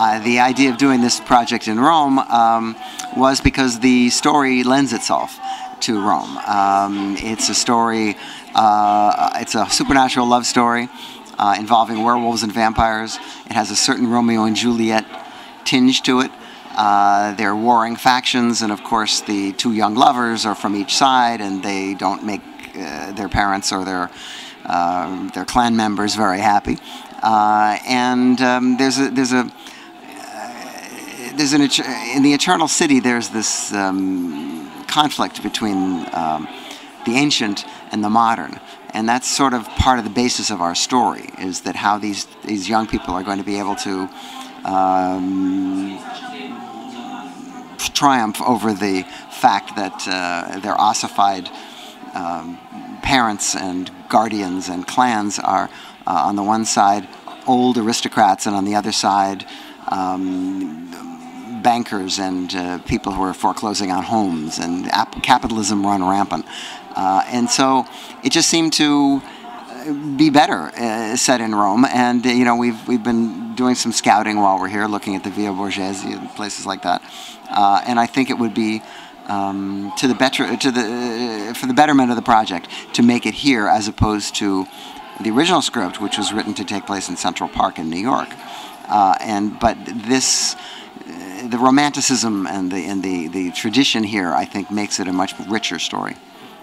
The idea of doing this project in Rome was because the story lends itself to Rome. It's a story, it's a supernatural love story involving werewolves and vampires. It has a certain Romeo and Juliet tinge to it. They're warring factions, and of course the two young lovers are from each side, and they don't make their parents or their clan members very happy. In the Eternal City, there's this conflict between the ancient and the modern, and that's sort of part of the basis of our story, is that how these young people are going to be able to triumph over the fact that their ossified parents and guardians and clans are on the one side old aristocrats, and on the other side bankers and people who are foreclosing on homes, and capitalism run rampant. And so it just seemed to be better set in Rome. And you know, we've been doing some scouting while we're here, looking at the Via Borghese and places like that. And I think it would be for the betterment of the project to make it here, as opposed to the original script, which was written to take place in Central Park in New York. But the romanticism and the tradition here, I think, makes it a much richer story.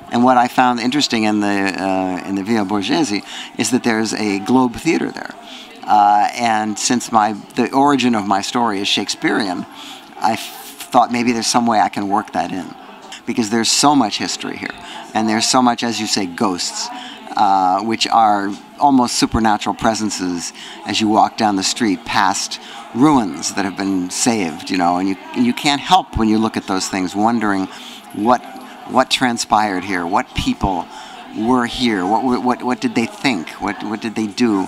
And what I found interesting in the Via Borghese is that there's a Globe Theater there. And since the origin of my story is Shakespearean, I thought maybe there's some way I can work that in, because there's so much history here, and there's so much, as you say, ghosts, which are almost supernatural presences as you walk down the street past ruins that have been saved, you know, and you can't help, when you look at those things, wondering what transpired here, what people were here, what did they think, what did they do,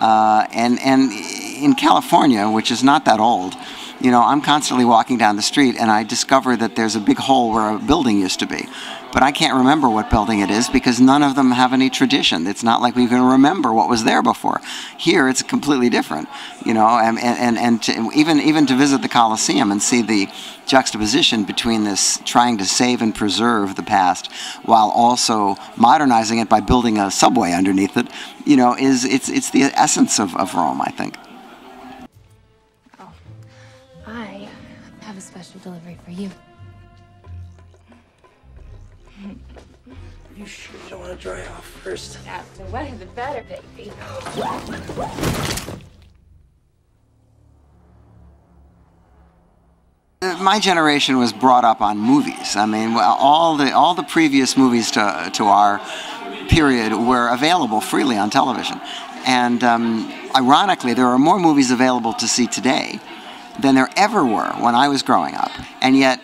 and in California, which is not that old, you know, I'm constantly walking down the street and I discover that there's a big hole where a building used to be. But I can't remember what building it is, because none of them have any tradition. It's not like we can remember what was there before. Here it's completely different, you know, and even to visit the Colosseum and see the juxtaposition between this trying to save and preserve the past while also modernizing it by building a subway underneath it, you know, it's the essence of Rome, I think. I have a special delivery for you. You sure you don't want to dry off first? After wedding, the better, baby. My generation was brought up on movies. I mean, all the previous movies to our period were available freely on television. And ironically, there are more movies available to see today than there ever were when I was growing up. And yet,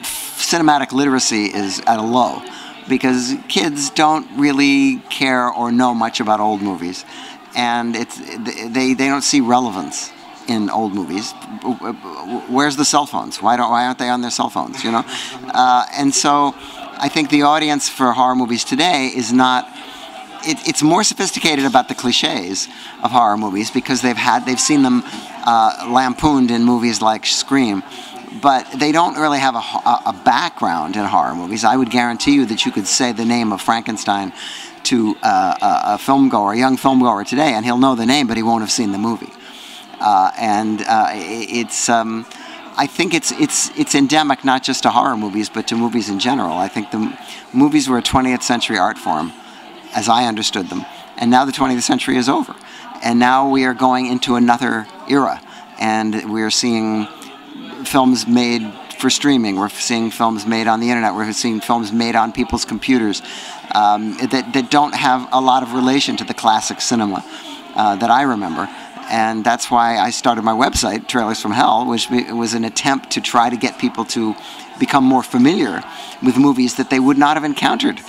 cinematic literacy is at a low, because kids don't really care or know much about old movies, and they don't see relevance in old movies. Where's the cell phones? Why aren't they on their cell phones? You know, and so I think the audience for horror movies today is not. It's more sophisticated about the cliches of horror movies, because they've seen them lampooned in movies like Scream. But they don't really have a background in horror movies. I would guarantee you that you could say the name of Frankenstein to a young filmgoer today, and he'll know the name, but he won't have seen the movie. I think it's endemic not just to horror movies, but to movies in general. I think the movies were a 20th century art form, as I understood them, and now the 20th century is over, and now we are going into another era, and we are seeing films made for streaming. We're seeing films made on the internet. We're seeing films made on people's computers that don't have a lot of relation to the classic cinema that I remember. And that's why I started my website, Trailers from Hell, which was an attempt to try to get people to become more familiar with movies that they would not have encountered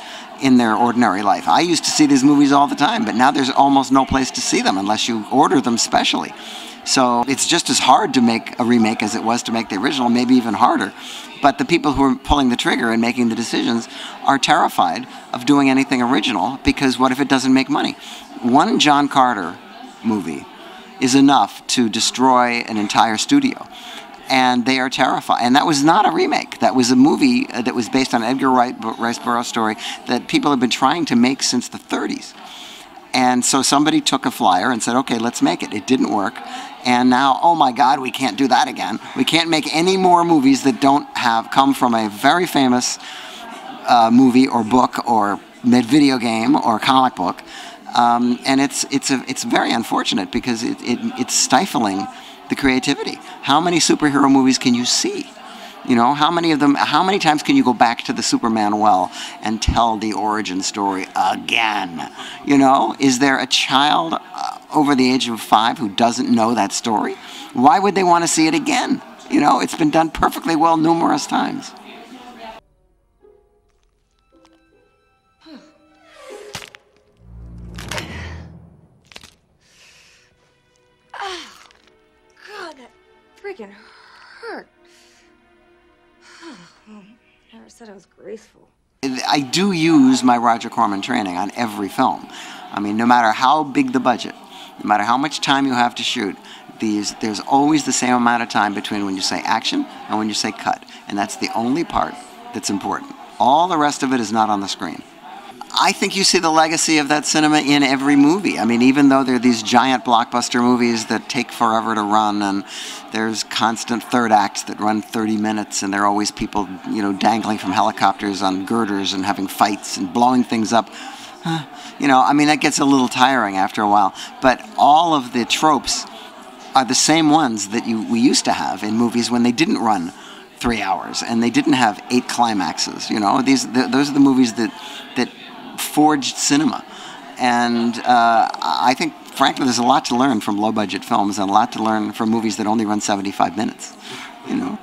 in their ordinary life. I used to see these movies all the time, but now there's almost no place to see them unless you order them specially. So it's just as hard to make a remake as it was to make the original, maybe even harder. But the people who are pulling the trigger and making the decisions are terrified of doing anything original, because what if it doesn't make money? One John Carter movie is enough to destroy an entire studio. And they are terrified. And that was not a remake. That was a movie that was based on Edgar Rice Burroughs' story that people have been trying to make since the 30s. And so somebody took a flyer and said, okay, let's make it. It didn't work. And now, oh my God, we can't do that again. We can't make any more movies that don't come from a very famous movie or book or video game or comic book. And it's very unfortunate because it's stifling the creativity. How many superhero movies can you see? You know, how many of them, how many times can you go back to the Superman well and tell the origin story again? You know, is there a child over the age of 5 who doesn't know that story? Why would they want to see it again? You know, it's been done perfectly well numerous times. Freaking hurt. Never said I was graceful. I do use my Roger Corman training on every film. I mean, no matter how big the budget, no matter how much time you have to shoot, there's always the same amount of time between when you say action and when you say cut. And that's the only part that's important. All the rest of it is not on the screen. I think you see the legacy of that cinema in every movie. I mean, even though there are these giant blockbuster movies that take forever to run, and there's constant third acts that run 30 minutes, and there are always people, you know, dangling from helicopters on girders and having fights and blowing things up. You know, I mean, that gets a little tiring after a while. But all of the tropes are the same ones that we used to have in movies when they didn't run 3 hours and they didn't have 8 climaxes. You know, those are the movies that forged cinema. And I think, frankly, there's a lot to learn from low-budget films and a lot to learn from movies that only run 75 minutes, you know.